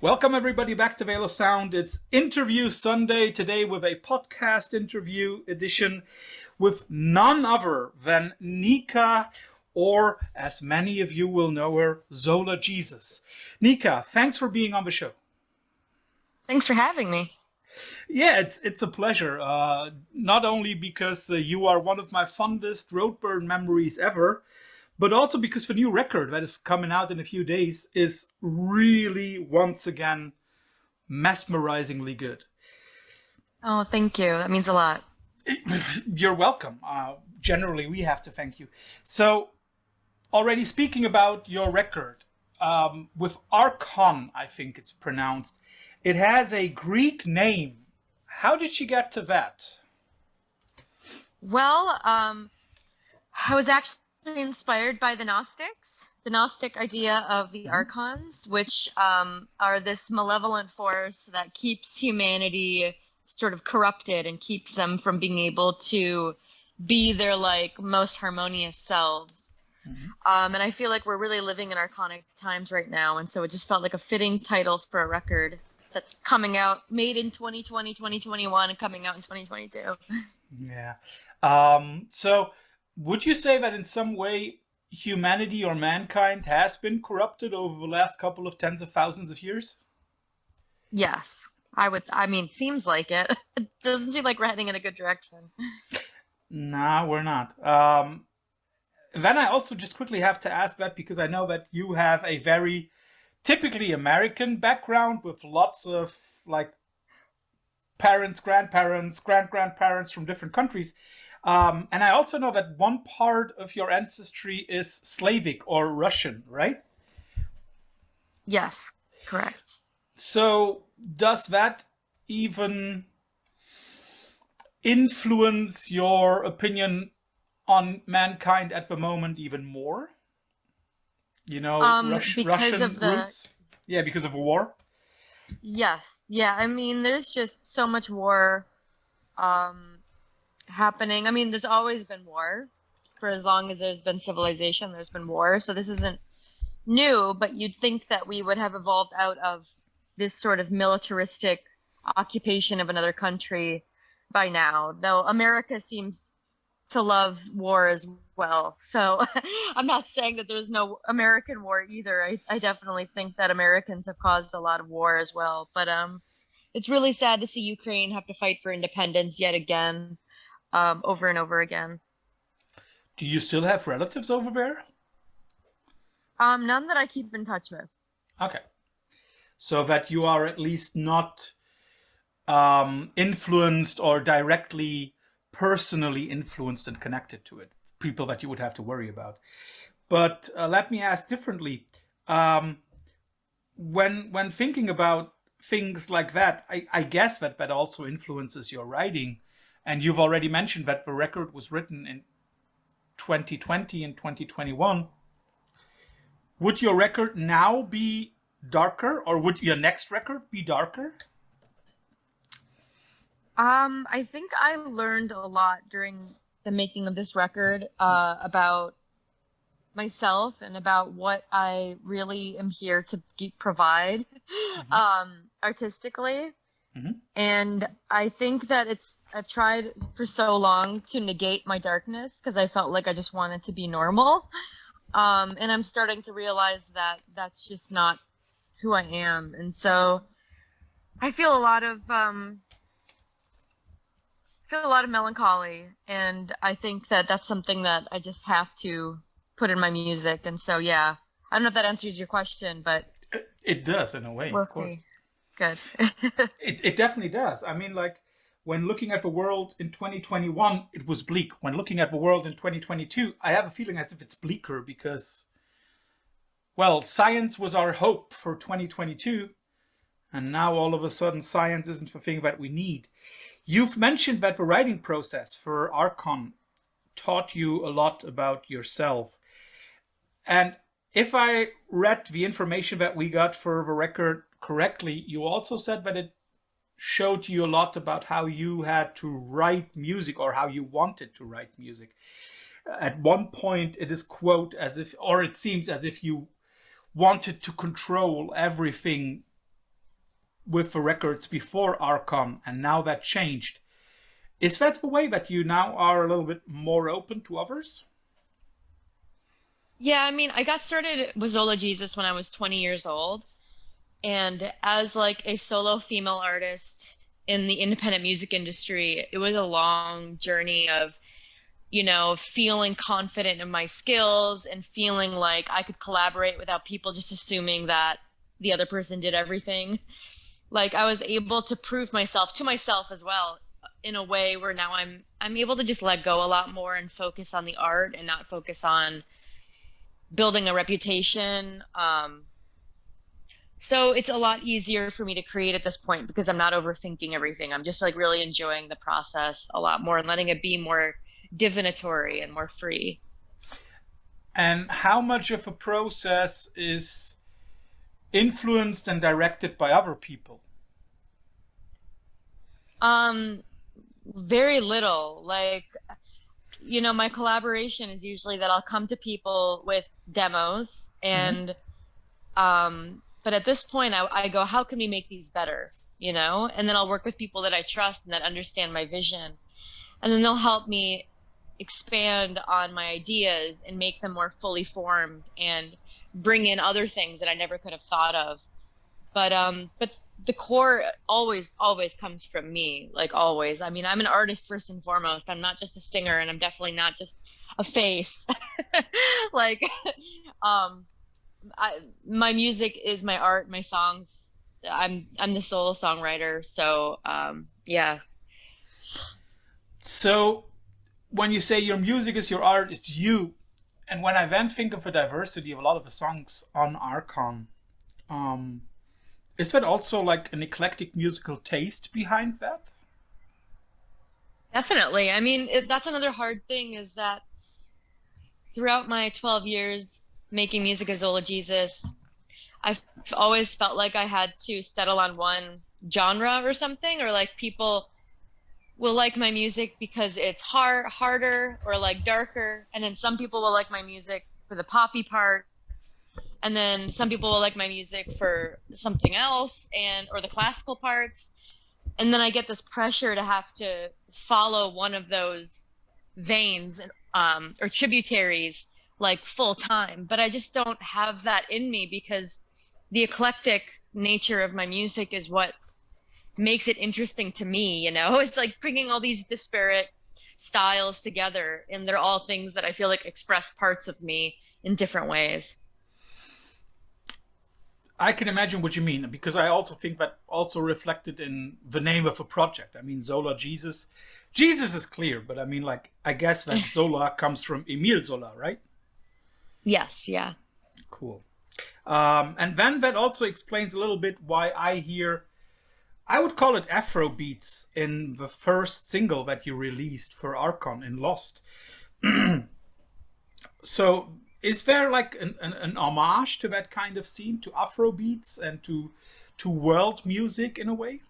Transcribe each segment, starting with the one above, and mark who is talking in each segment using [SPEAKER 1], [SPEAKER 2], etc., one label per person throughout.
[SPEAKER 1] Welcome everybody back to Velo Sound. It's Interview Sunday today with a podcast interview edition with none other than Nika, or as many of you will know her, Zola Jesus. Nika, thanks for being on the show.
[SPEAKER 2] Thanks for having me.
[SPEAKER 1] Yeah, it's a pleasure. Not only because you are one of my fondest Roadburn memories ever, but also because the new record that is coming out in a few days is really, once again, mesmerizingly good.
[SPEAKER 2] Oh, thank you. That means a lot.
[SPEAKER 1] You're welcome. Generally, we have to thank you. So, already speaking about your record, with Arkhon, I think it's pronounced, it has a Greek name. How did you get to that?
[SPEAKER 2] Well, I was actually inspired by the Gnostics, the Gnostic idea of the Archons, which are this malevolent force that keeps humanity sort of corrupted and keeps them from being able to be their most harmonious selves. And I feel like we're really living in archonic times right now, and so it just felt like a fitting title for a record that's coming out, made in 2020, 2021, and coming out in 2022.
[SPEAKER 1] Yeah. So would you say that in some way humanity or mankind has been corrupted over the last couple of tens of thousands of years?
[SPEAKER 2] Yes, I mean, seems like it. It doesn't seem like we're heading in a good direction.
[SPEAKER 1] Nah, we're not. Then I also just quickly have to ask that because I know that you have a very typically American background with lots of parents, grandparents, grandparents from different countries. And I also know that one part of your ancestry is Slavic or Russian, right?
[SPEAKER 2] Yes, correct.
[SPEAKER 1] So does that even influence your opinion on mankind at the moment even more? You know,
[SPEAKER 2] Because
[SPEAKER 1] Russian
[SPEAKER 2] of the
[SPEAKER 1] roots? Yeah, because of war?
[SPEAKER 2] yes, yeah. I mean, there's just so much war um happening. I mean, there's always been war. For as long as there's been civilization, there's been war. So this isn't new, but you'd think that we would have evolved out of this sort of militaristic occupation of another country by now, though America seems to love war as well. So I'm not saying that there's no American war either. I definitely think that Americans have caused a lot of war as well. But it's really sad to see Ukraine have to fight for independence yet again, over and over again.
[SPEAKER 1] Do you still have relatives over there?
[SPEAKER 2] None that I keep in touch with.
[SPEAKER 1] Okay. So that you are at least not influenced or directly personally influenced and connected to it, people that you would have to worry about. But let me ask differently. When thinking about things like that, I guess that also influences your writing. And you've already mentioned that the record was written in 2020 and 2021. Would your record now be darker, or would your next record be darker?
[SPEAKER 2] I think I learned a lot during the making of this record, about myself and about what I really am here to provide, artistically. And I think that I've tried for so long to negate my darkness because I felt like I just wanted to be normal. And I'm starting to realize that that's just not who I am. And so I feel a lot of melancholy, and I think that that's something that I just have to put in my music. And so, yeah, I don't know if that answers your question, but
[SPEAKER 1] It does in a way,
[SPEAKER 2] we'll
[SPEAKER 1] of course.
[SPEAKER 2] see. Good.
[SPEAKER 1] It definitely does. I mean, when looking at the world in 2021, it was bleak. When looking at the world in 2022, I have a feeling as if it's bleaker because, well, science was our hope for 2022, and now all of a sudden science isn't the thing that we need. You've mentioned that the writing process for Archon taught you a lot about yourself. And if I read the information that we got for the record correctly, you also said that it showed you a lot about how you had to write music or how you wanted to write music. At one point, it is quote as if, or it seems as if you wanted to control everything with the records before Arkhon, and now that changed. Is that the way that you now are a little bit more open to others?
[SPEAKER 2] Yeah, I mean, I got started with Zola Jesus when I was 20 years old. And as like a solo female artist in the independent music industry, it was a long journey of, feeling confident in my skills and feeling like I could collaborate without people just assuming that the other person did everything. Like I was able to prove myself to myself as well in a way where now I'm able to just let go a lot more and focus on the art and not focus on building a reputation. So it's a lot easier for me to create at this point because I'm not overthinking everything. I'm just like really enjoying the process a lot more and letting it be more divinatory and more free.
[SPEAKER 1] And how much of a process is influenced and directed by other people?
[SPEAKER 2] Very little. Like, my collaboration is usually that I'll come to people with demos and but at this point I go, how can we make these better? And then I'll work with people that I trust and that understand my vision. And then they'll help me expand on my ideas and make them more fully formed and bring in other things that I never could have thought of. But the core always comes from me, like always. I mean, I'm an artist first and foremost. I'm not just a singer, and I'm definitely not just a face. Like, my music is my art, my songs. I'm the solo songwriter, so yeah.
[SPEAKER 1] So when you say your music is your art, it's you. And when I then think of the diversity of a lot of the songs on Archon, is that also like an eclectic musical taste behind that?
[SPEAKER 2] Definitely. I mean, that's another hard thing is that throughout my 12 years making music as Zola Jesus, I've always felt like I had to settle on one genre or something, or like people will like my music because it's harder or like darker, and then some people will like my music for the poppy parts, and then some people will like my music for something else or the classical parts, and then I get this pressure to have to follow one of those veins or tributaries like full time, but I just don't have that in me because the eclectic nature of my music is what makes it interesting to me. It's like bringing all these disparate styles together, and they're all things that I feel like express parts of me in different ways.
[SPEAKER 1] I can imagine what you mean, because I also think that also reflected in the name of a project. I mean, Zola Jesus. Jesus is clear, but I mean, like, I guess that Zola comes from Emile Zola, right?
[SPEAKER 2] Yes, yeah.
[SPEAKER 1] Cool. And then that also explains a little bit why I hear, I would call it Afro beats in the first single that you released for Archon in Lost. So is there like an homage to that kind of scene, to Afro beats and to world music in a way?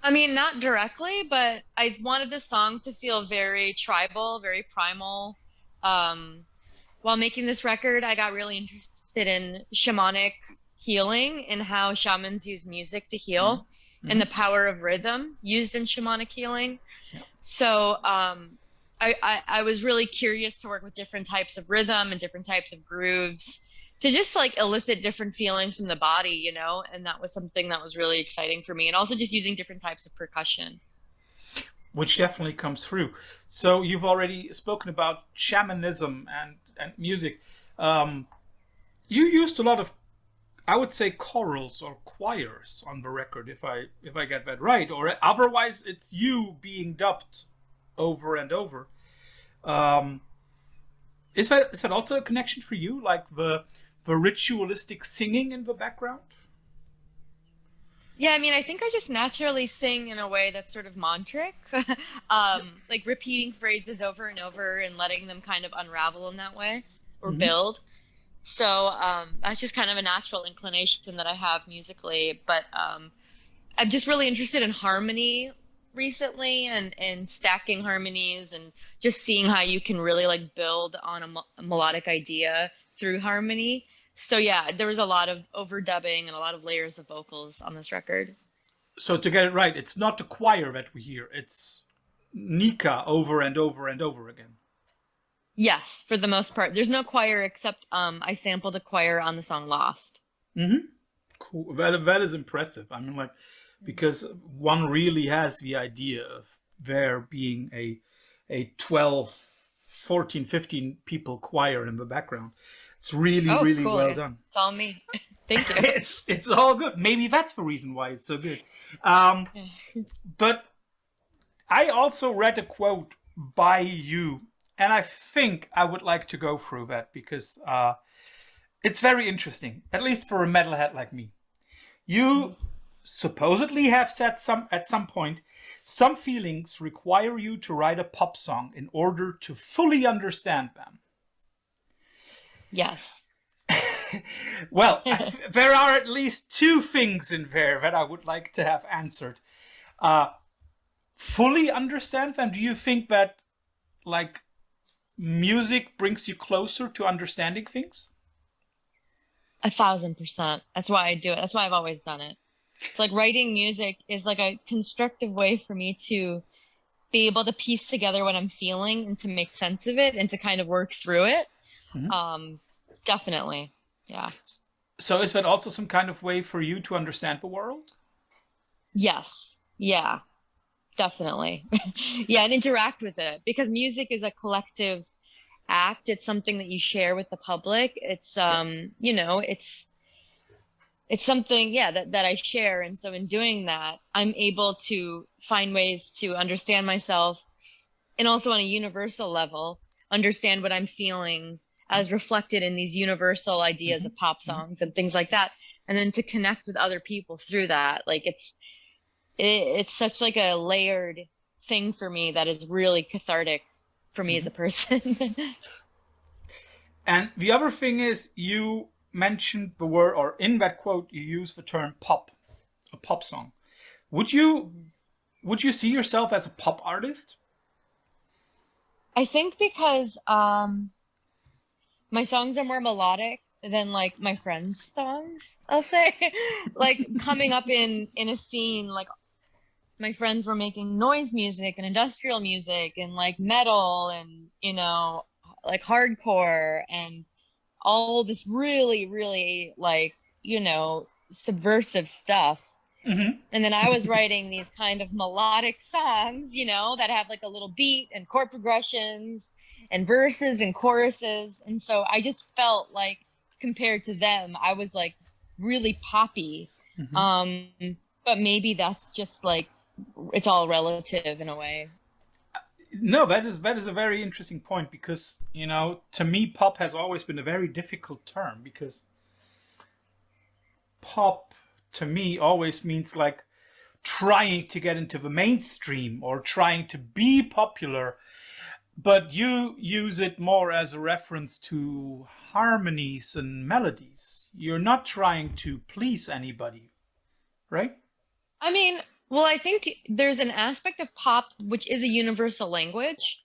[SPEAKER 2] I mean, not directly, but I wanted the song to feel very tribal, very primal. While making this record, I got really interested in shamanic healing and how shamans use music to heal and the power of rhythm used in shamanic healing.
[SPEAKER 1] Yeah.
[SPEAKER 2] So I was really curious to work with different types of rhythm and different types of grooves to just like elicit different feelings from the body, and that was something that was really exciting for me. And also just using different types of percussion.
[SPEAKER 1] Which definitely comes through. So you've already spoken about shamanism and music. You used a lot of, I would say, chorals or choirs on the record, if I get that right, or otherwise it's you being dubbed over and over. Is that also a connection for you, like the ritualistic singing in the background?
[SPEAKER 2] Yeah, I mean, I think I just naturally sing in a way that's sort of mantric, like repeating phrases over and over and letting them kind of unravel in that way or build. So that's just kind of a natural inclination that I have musically. But I'm just really interested in harmony recently and stacking harmonies and just seeing how you can really like build on a melodic idea through harmony. So yeah, there was a lot of overdubbing and a lot of layers of vocals on this record.
[SPEAKER 1] So to get it right, it's not the choir that we hear, it's Nika over and over and over again.
[SPEAKER 2] Yes, for the most part. There's no choir except I sampled a choir on the song Lost.
[SPEAKER 1] Mm-hmm. Cool. That is impressive. I mean, like, because one really has the idea of there being a 12, 14, 15 people choir in the background. It's really, really
[SPEAKER 2] cool.
[SPEAKER 1] well done.
[SPEAKER 2] It's all me. Thank you.
[SPEAKER 1] It's all good. Maybe that's the reason why it's so good. But I also read a quote by you, and I think I would like to go through that because it's very interesting, at least for a metalhead like me. You supposedly have said at some point, some feelings require you to write a pop song in order to fully understand them.
[SPEAKER 2] Yes.
[SPEAKER 1] Well, there are at least two things in there that I would like to have answered. Fully understand them? Do you think that, like, music brings you closer to understanding things?
[SPEAKER 2] 1,000%. That's why I do it. That's why I've always done it. It's like writing music is like a constructive way for me to be able to piece together what I'm feeling and to make sense of it and to kind of work through it. Mm-hmm. Definitely. Yeah.
[SPEAKER 1] So is that also some kind of way for you to understand the world?
[SPEAKER 2] Yes. Yeah. Definitely. Yeah, and interact with it because music is a collective act. It's something that you share with the public. It's you know, it's something, yeah, that I share. And so in doing that, I'm able to find ways to understand myself and also on a universal level, understand what I'm feeling as reflected in these universal ideas of pop songs and things like that. And then to connect with other people through that. Like it's such like a layered thing for me that is really cathartic for me as a person.
[SPEAKER 1] And the other thing is you mentioned the word, or in that quote, you use the term pop, a pop song. Would you see yourself as a pop artist?
[SPEAKER 2] I think because my songs are more melodic than like my friends' songs, I'll say. Like coming up in a scene, like my friends were making noise music and industrial music and like metal and, you know, like hardcore and all this really, really like, you know, subversive stuff. Mm-hmm. And then I was writing these kind of melodic songs, you know, that have like a little beat and chord progressions and verses and choruses. And so I just felt like compared to them, I was like really poppy. Mm-hmm. But maybe that's just like, it's all relative in a way.
[SPEAKER 1] No, that is a very interesting point because, you know, to me, pop has always been a very difficult term because pop to me always means like trying to get into the mainstream or trying to be popular, but you use it more as a reference to harmonies and melodies. You're not trying to please anybody, right?
[SPEAKER 2] I mean, well, I think there's an aspect of pop which is a universal language.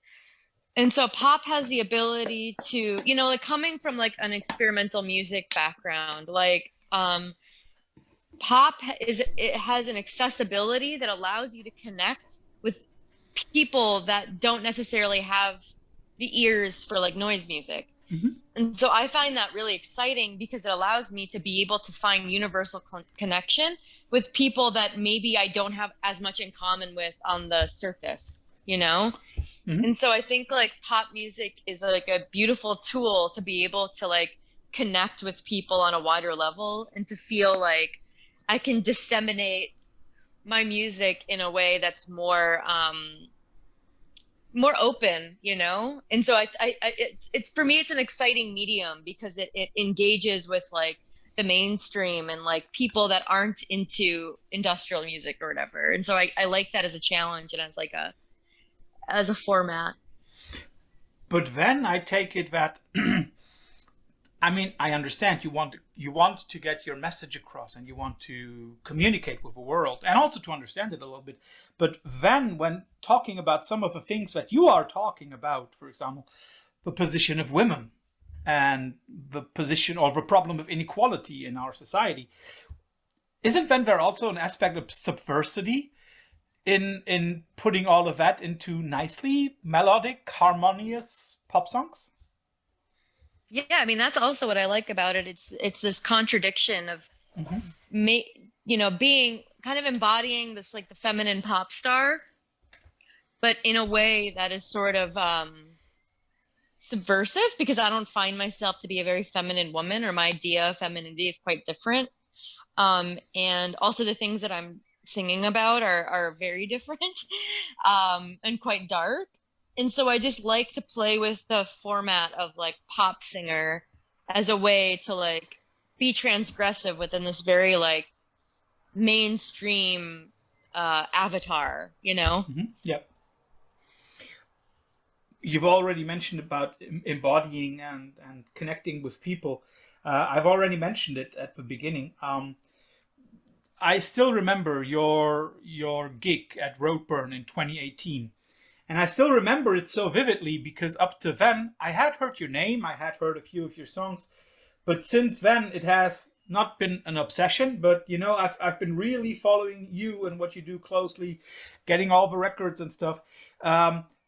[SPEAKER 2] And so pop has the ability to, you know, like coming from like an experimental music background, like pop it has an accessibility that allows you to connect with people that don't necessarily have the ears for like noise music. Mm-hmm. And so I find that really exciting because it allows me to be able to find universal connection with people that maybe I don't have as much in common with on the surface, you know? Mm-hmm. And so I think like pop music is like a beautiful tool to be able to like connect with people on a wider level and to feel like I can disseminate my music in a way that's more open, you know? And so it's for me, it's an exciting medium because it engages with like the mainstream and like people that aren't into industrial music or whatever. And so I like that as a challenge and as a format.
[SPEAKER 1] But then I take it that I mean, I understand you want to get your message across and you want to communicate with the world and also to understand it a little bit. But then when talking about some of the things that you are talking about, for example, the position of women, and the position or the problem of inequality in our society. Isn't then there also an aspect of subversity in putting all of that into nicely melodic, harmonious pop songs?
[SPEAKER 2] Yeah, I mean that's also what I like about it. It's this contradiction of being kind of embodying this like the feminine pop star, but in a way that is sort of subversive, because I don't find myself to be a very feminine woman, or my idea of femininity is quite different. And also the things that I'm singing about are very different and quite dark. And so I just like to play with the format of like pop singer as a way to like be transgressive within this very like mainstream avatar, you know?
[SPEAKER 1] Yep. You've already mentioned about embodying and connecting with people. I've already mentioned it at the beginning. I still remember your gig at Roadburn in 2018. And I still remember it so vividly because up to then, I had heard your name, I had heard a few of your songs. But since then, it has not been an obsession. But, you know, I've been really following you and what you do closely, getting all the records and stuff.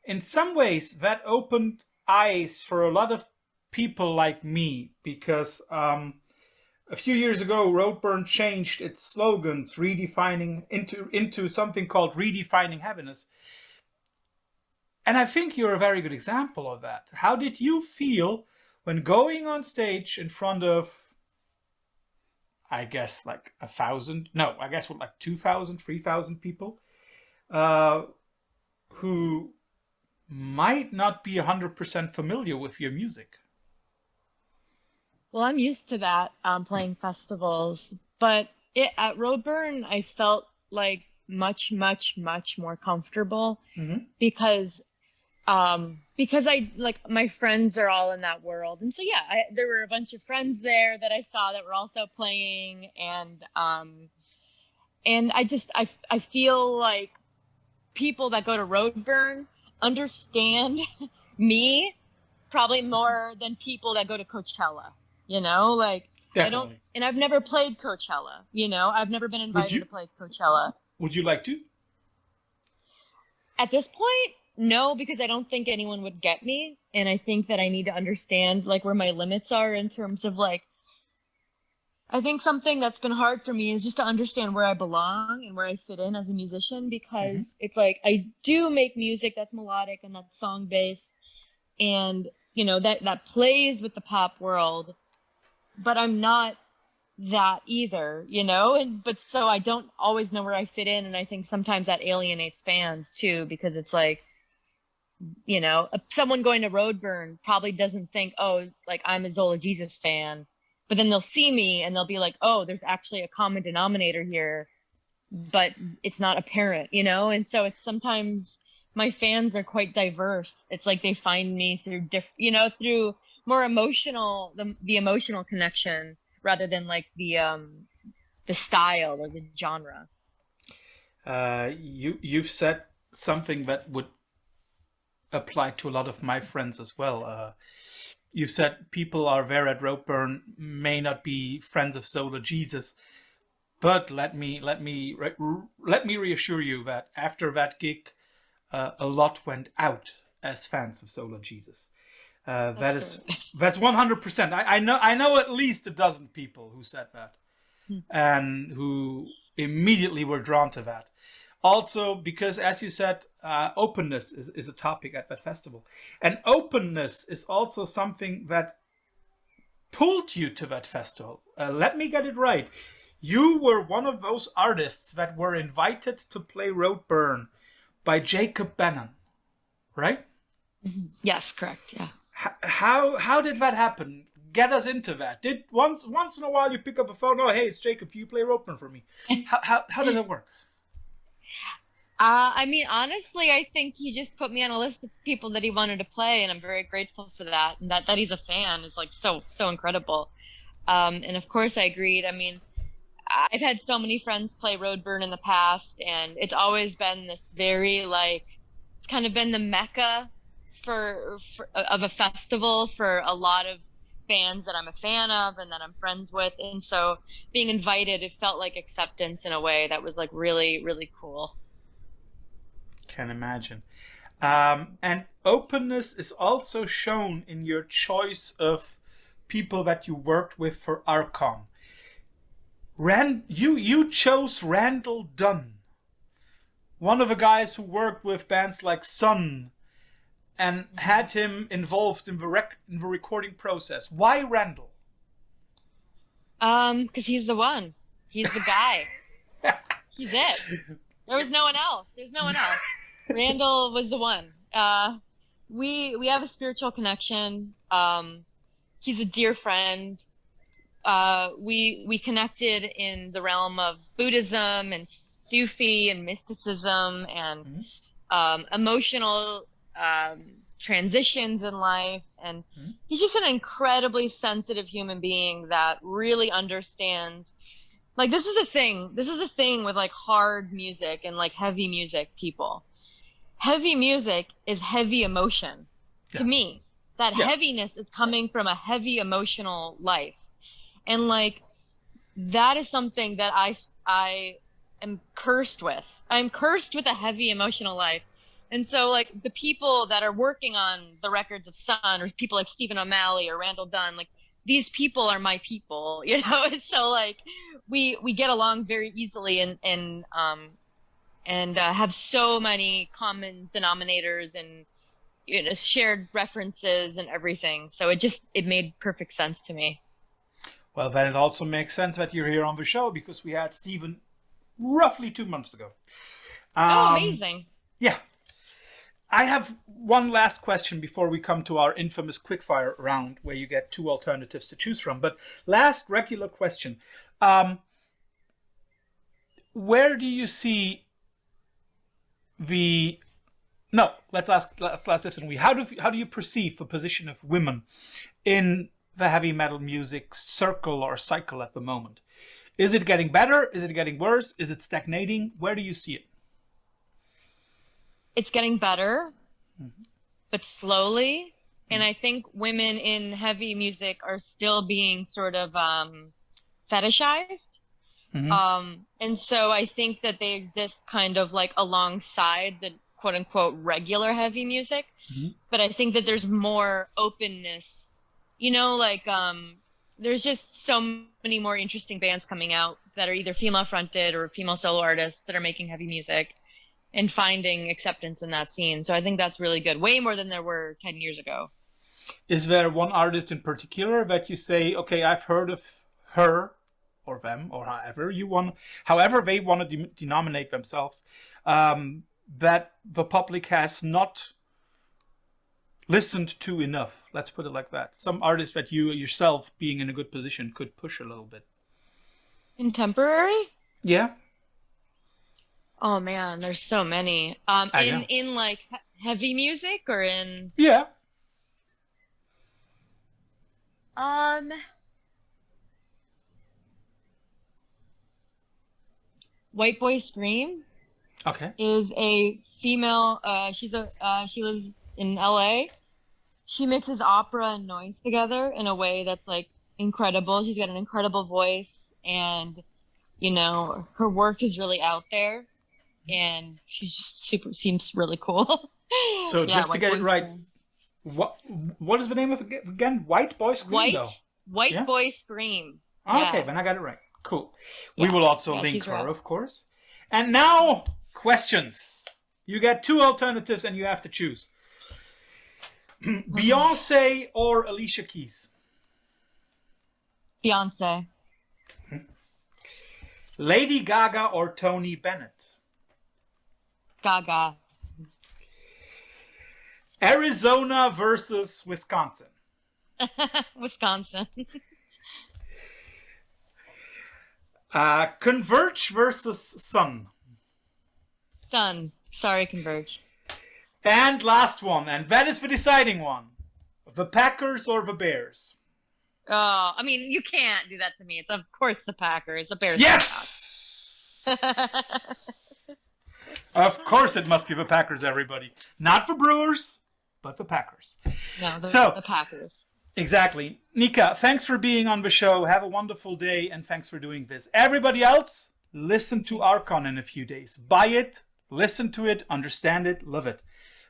[SPEAKER 1] In some ways, that opened eyes for a lot of people like me, because a few years ago, Roadburn changed its slogans, redefining into something called Redefining Happiness. And I think you're a very good example of that. How did you feel when going on stage in front of, I guess, like 1,000, no, I guess like 2,000, 3,000 people who might not be 100% familiar with your music?
[SPEAKER 2] Well, I'm used to that, playing festivals, but at Roadburn, I felt like much, much, much more comfortable because I like my friends are all in that world, and so yeah, there were a bunch of friends there that I saw that were also playing, and I feel like people that go to Roadburn understand me probably more than people that go to Coachella. You know, like
[SPEAKER 1] Definitely.
[SPEAKER 2] and I've never played Coachella, you know, I've never been invited to play Coachella.
[SPEAKER 1] Would you like to?
[SPEAKER 2] At this point, no, because I don't think anyone would get me. And I think that I need to understand like where my limits are in terms of like, I think something that's been hard for me is just to understand where I belong and where I fit in as a musician, because it's like, I do make music that's melodic and that's song based, and you know, that plays with the pop world. But I'm not that either, you know? But so I don't always know where I fit in. And I think sometimes that alienates fans too, because it's like, you know, someone going to Roadburn probably doesn't think, oh, like I'm a Zola Jesus fan. But then they'll see me and they'll be like, oh, there's actually a common denominator here, but it's not apparent, you know? And so it's sometimes my fans are quite diverse. It's like they find me through through more emotional, the emotional connection rather than like the style or the genre.
[SPEAKER 1] You've said something that would apply to a lot of my friends as well. You said people are there at Roadburn may not be friends of Zola Jesus, but let me reassure you that after that gig, a lot went out as fans of Zola Jesus. That's 100%. I know at least a dozen people who said that, and who immediately were drawn to that. Also, because as you said, openness is a topic at that festival, and openness is also something that pulled you to that festival. Let me get it right. You were one of those artists that were invited to play Roadburn by Jacob Bannon, right?
[SPEAKER 2] Yes, correct. Yeah.
[SPEAKER 1] How did that happen? Get us into that. Did once in a while you pick up a phone? Oh, hey, it's Jacob. You play Roadburn for me. How did that work?
[SPEAKER 2] I mean, honestly, I think he just put me on a list of people that he wanted to play, and I'm very grateful for that. And that he's a fan is like so incredible. And of course, I agreed. I mean, I've had so many friends play Roadburn in the past, and it's always been this very like, it's kind of been the mecca for of a festival for a lot of bands that I'm a fan of and that I'm friends with. And so being invited, it felt like acceptance in a way that was like really, really cool.
[SPEAKER 1] Can imagine. And openness is also shown in your choice of people that you worked with for Arkhon. You chose Randall Dunn, one of the guys who worked with bands like Sun and had him involved in the recording process. Why Randall?
[SPEAKER 2] Because he's the one. He's the guy. He's it. There was no one else. There's no one else. Randall was the one. We have a spiritual connection. He's a dear friend. We connected in the realm of Buddhism and Sufi and mysticism and emotional transitions in life. And he's just an incredibly sensitive human being that really understands. Like, this is a thing with like hard music and like heavy music people. Heavy music is heavy emotion to me. That heaviness is coming from a heavy emotional life. And like, that is something that I am cursed with. I'm cursed with a heavy emotional life. And so like the people that are working on the records of Sun, or people like Stephen O'Malley or Randall Dunn, like these people are my people, you know? And so like we get along very easily and have so many common denominators and, you know, shared references and everything. So it made perfect sense to me.
[SPEAKER 1] Well, then it also makes sense that you're here on the show, because we had Stephen roughly 2 months ago.
[SPEAKER 2] Oh, amazing.
[SPEAKER 1] Yeah. I have one last question before we come to our infamous quickfire round, where you get 2 alternatives to choose from. But last regular question. Where do you see the... No, let's ask this differently. How do you perceive the position of women in the heavy metal music circle or cycle at the moment? Is it getting better? Is it getting worse? Is it stagnating? Where do you see it?
[SPEAKER 2] It's getting better, but slowly. And I think women in heavy music are still being sort of fetishized. And so I think that they exist kind of like alongside the quote unquote regular heavy music. But I think that there's more openness, you know, like there's just so many more interesting bands coming out that are either female fronted or female solo artists that are making heavy music and finding acceptance in that scene. So I think that's really good. Way more than there were 10 years ago.
[SPEAKER 1] Is there one artist in particular that you say, okay, I've heard of her or them, or however they want to denominate themselves, that the public has not listened to enough? Let's put it like that. Some artists that you yourself, being in a good position, could push a little bit.
[SPEAKER 2] Contemporary?
[SPEAKER 1] Yeah.
[SPEAKER 2] Oh man, there's so many. In like heavy music or in...
[SPEAKER 1] Yeah.
[SPEAKER 2] White Boy Scream.
[SPEAKER 1] Okay.
[SPEAKER 2] Is a female. She lives in LA. She mixes opera and noise together in a way that's like incredible. She's got an incredible voice, and you know, her work is really out there, and she's just seems really cool.
[SPEAKER 1] So yeah, just to get it right, what is the name of it again? White Boy Scream?
[SPEAKER 2] White Boy Scream.
[SPEAKER 1] Oh, okay, then I got it right. Cool. We will also link her, of course. And now, questions. You get 2 alternatives and you have to choose. Beyonce or Alicia Keys?
[SPEAKER 2] Beyonce.
[SPEAKER 1] Lady Gaga or Tony Bennett?
[SPEAKER 2] Gaga.
[SPEAKER 1] Arizona versus Wisconsin?
[SPEAKER 2] Wisconsin.
[SPEAKER 1] Converge versus Sun?
[SPEAKER 2] Sun. Sorry, Converge.
[SPEAKER 1] And last one, and that is the deciding one. The Packers or the Bears?
[SPEAKER 2] Oh, I mean, you can't do that to me. It's of course the Packers. The Bears.
[SPEAKER 1] Yes! Of course it must be the Packers, everybody. Not the Brewers, but the Packers.
[SPEAKER 2] No, the Packers.
[SPEAKER 1] Exactly. Nika, thanks for being on the show. Have a wonderful day, and thanks for doing this. Everybody else, listen to Archon in a few days. Buy it, listen to it, understand it, love it.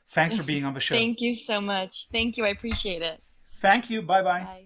[SPEAKER 1] Thanks for being on the show.
[SPEAKER 2] Thank you so much. Thank you. I appreciate it.
[SPEAKER 1] Thank you. Bye-bye.
[SPEAKER 2] Bye.